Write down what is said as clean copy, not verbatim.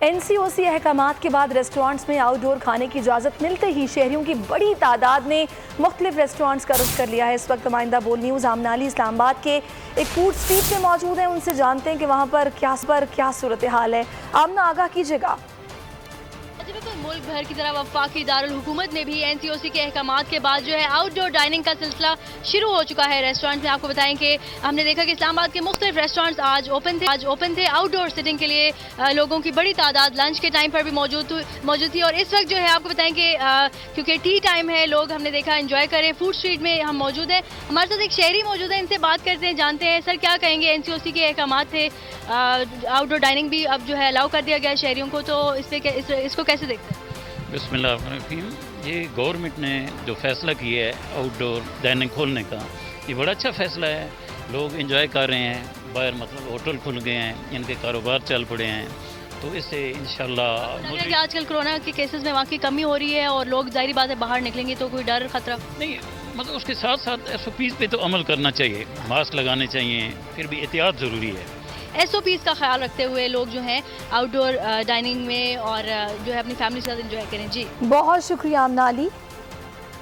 NCOC अहकामात के बाद restaurants में आउटडोर खाने की इजाज़त मिलते ही शहरियों की बड़ी तादाद ने मुख्तलिफ रेस्टोरेंट्स का रुख कर लिया है। इस वक्त नुमाइंदा बोल न्यूज़ आमना अली इस्लामाबाद के एक फूड स्ट्रीट में मौजूद हैं, उनसे जानते हैं कि वहाँ पर क्या सूरत हाल है। आमना, आगाह कीजिएगा। मुल्क भर की तरह वफाकी दारुल हुकूमत में भी NCOC के अहकामात के बाद जो है आउटडोर डाइनिंग का सिलसिला शुरू हो चुका है। रेस्टोरेंट में आपको बताएं कि हमने देखा कि इस्लामाबाद के मुख्तलिफ रेस्टोरेंट्स आज ओपन थे आउटडोर सिटिंग के लिए। लोगों की बड़ी तादाद लंच के टाइम पर भी मौजूद थी। और इस वक्त जो है आपको बताएं कि क्योंकि टी टाइम है, लोग हमने देखा एंजॉय करें। फूड स्ट्रीट में हम मौजूद हैं, हमारे साथ एक शहरी मौजूद है, इनसे बात करते हैं, जानते हैं सर क्या कहेंगे। NCOC के अहकामात थे, आउटडोर डाइनिंग भी अब जो है अलाउ कर दिया गया है शहरियों को, तो इसको कैसे देखते हैं? बिस्मिल्लाहिर्रहमानिर्रहीम। ये गवर्नमेंट ने जो फ़ैसला किया है आउटडोर डाइनिंग खोलने का, ये बड़ा अच्छा फ़ैसला है। लोग एंजॉय कर रहे हैं, बाहर मतलब होटल खुल गए हैं, इनके कारोबार चल पड़े हैं, तो इससे इंशाल्लाह आजकल कोरोना के केसेस में वाकई कमी हो रही है और लोग जाहिर बात है बाहर निकलेंगे तो कोई डर खतरा नहीं, मतलब उसके साथ साथ SOPs पे तो अमल करना चाहिए, मास्क लगाने चाहिए, फिर भी एहतियात ज़रूरी है। SOPs का ख्याल रखते हुए लोग जो हैं आउटडोर डाइनिंग में और जो है अपनी फैमिली के साथ एंजॉय करें। जी बहुत शुक्रिया आमना अली।